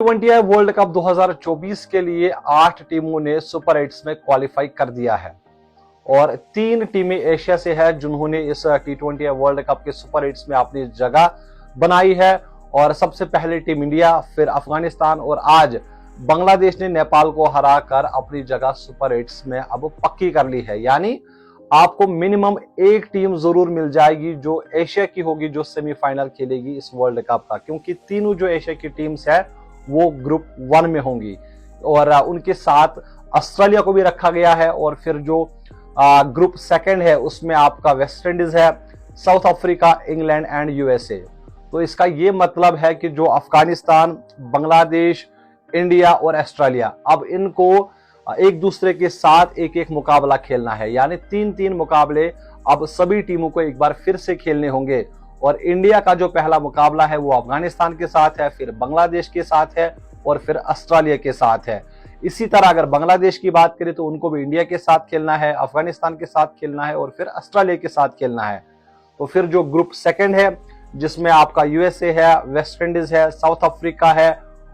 T20 world cup 2024 के लिए 8 टीमों ने सुपर 8 में क्वालिफाई कर दिया है और 3 टीमें एशिया से है जिन्होंने इस T20 वर्ल्ड कप के सुपर 8 में अपनी जगह बनाई है। और सबसे पहले टीम इंडिया, फिर अफगानिस्तान और आज बांग्लादेश ने नेपाल को हराकर अपनी जगह सुपर 8 में अब पक्की कर ली है। यानी आपको मिनिमम एक टीम जरूर मिल जाएगी जो एशिया की होगी जो सेमीफाइनल खेलेगी इस वर्ल्ड कप का, क्योंकि तीनों जो एशिया की टीम्स है वो ग्रुप 1 में होंगी और उनके साथ ऑस्ट्रेलिया को भी रखा गया है। और फिर जो ग्रुप 2 है उसमें आपका वेस्ट इंडीज है, south Africa, England and USA. तो इसका ये मतलब है कि जो अफगानिस्तान, बांग्लादेश, इंडिया और ऑस्ट्रेलिया, अब इनको एक दूसरे के साथ एक एक मुकाबला खेलना है। यानी 3-3 मुकाबले अब सभी टीमों को एक बार फिर से खेलने होंगे। और इंडिया का जो पहला मुकाबला है वो अफगानिस्तान के साथ है, फिर बांग्लादेश के साथ है और फिर ऑस्ट्रेलिया के साथ है। इसी तरह अगर बांग्लादेश की बात करें तो उनको भी इंडिया के साथ खेलना है, अफगानिस्तान के साथ खेलना है और फिर ऑस्ट्रेलिया के साथ खेलना है। तो फिर जो ग्रुप 2 है जिसमें आपका यूएसए है, वेस्ट इंडीज है, साउथ अफ्रीका है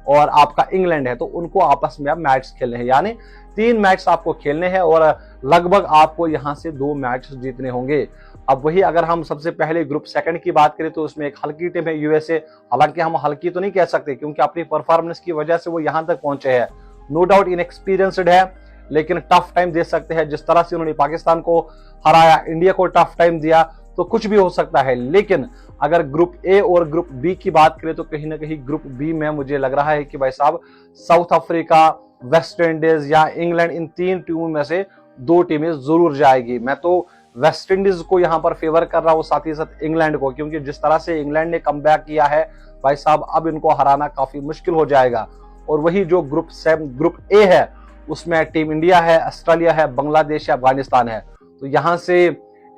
और आपका इंग्लैंड है, तो उनको आपस में अब मैच खेलने हैं। यानी 3 मैच आपको खेलने हैं और लगभग आपको यहां से 2 मैच जीतने होंगे। अब वही अगर हम सबसे पहले ग्रुप 2 की बात करें तो उसमें एक हल्की टीम है यूएसए। हालांकि हम हल्की तो नहीं कह सकते क्योंकि अपनी परफॉर्मेंस की वजह से वो यहां तक पहुंचे हैं। नो डाउट इनएक्सपीरियंस्ड है लेकिन टफ टाइम दे सकते हैं। जिस तरह से उन्होंने पाकिस्तान को हराया, इंडिया को टफ टाइम दिया, तो कुछ भी हो सकता है। लेकिन अगर ग्रुप ए और ग्रुप बी की बात करें तो कहीं ना कहीं ग्रुप बी में मुझे लग रहा है कि भाई साहब साउथ अफ्रीका, वेस्ट इंडीज या इंग्लैंड, इन 3 टीमों में से 2 टीमें जरूर जाएगी। मैं तो वेस्ट इंडीज को यहां पर फेवर कर रहा हूं, साथ ही साथ इंग्लैंड को, क्योंकि जिस तरह से इंग्लैंड ने कमबैक किया है भाई साहब, अब इनको हराना काफी मुश्किल हो जाएगा। और वही जो ग्रुप ए है उसमें टीम इंडिया है, ऑस्ट्रेलिया है, बांग्लादेश है, अफगानिस्तान है। तो यहां से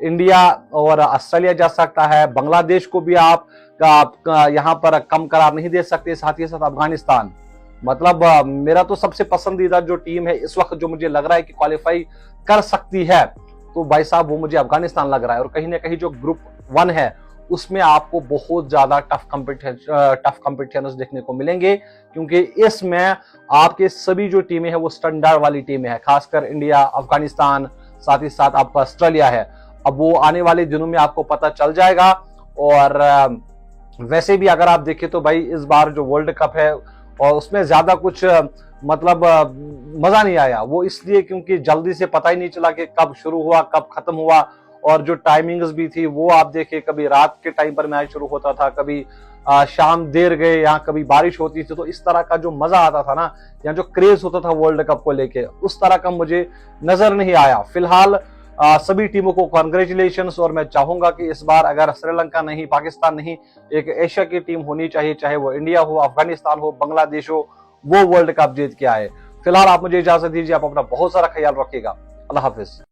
इंडिया और ऑस्ट्रेलिया जा सकता है, बांग्लादेश को भी आप यहां पर कम करार नहीं दे सकते, साथ ही साथ अफगानिस्तान। मतलब मेरा तो सबसे पसंदीदा जो टीम है इस वक्त जो मुझे लग रहा है कि क्वालिफाई कर सकती है तो भाई साहब वो मुझे अफगानिस्तान लग रहा है। और कहीं ना कहीं जो ग्रुप 1 है उसमें आपको बहुत ज्यादा टफ कॉम्पिटिशन देखने को मिलेंगे, क्योंकि इसमें आपके सभी जो टीमें हैं वो स्टैंडर्ड वाली टीमें हैं, खासकर इंडिया, अफगानिस्तान, साथ ही साथ आपका ऑस्ट्रेलिया है। अब वो आने वाले दिनों में आपको पता चल जाएगा। और वैसे भी अगर आप देखें तो भाई इस बार जो वर्ल्ड कप है और उसमें ज्यादा कुछ मतलब मजा नहीं आया। वो इसलिए क्योंकि जल्दी से पता ही नहीं चला कि कब शुरू हुआ कब खत्म हुआ। और जो टाइमिंग्स भी थी वो आप देखें, कभी रात के टाइम पर मैच शुरू होता था, कभी शाम देर गए, यहाँ कभी बारिश होती थी। तो इस तरह का जो मजा आता था ना, या जो क्रेज होता था वर्ल्ड कप को लेके, उस तरह का मुझे नजर नहीं आया। फिलहाल सभी टीमों को कॉन्ग्रेचुलेशंस। और मैं चाहूंगा कि इस बार अगर श्रीलंका नहीं, पाकिस्तान नहीं, एक एशिया की टीम होनी चाहिए, चाहे वो इंडिया हो, अफगानिस्तान हो, बांग्लादेश हो, वो वर्ल्ड कप जीत के आए। फिलहाल आप मुझे इजाजत दीजिए, आप अपना बहुत सारा ख्याल रखिएगा। अल्लाह हाफिज।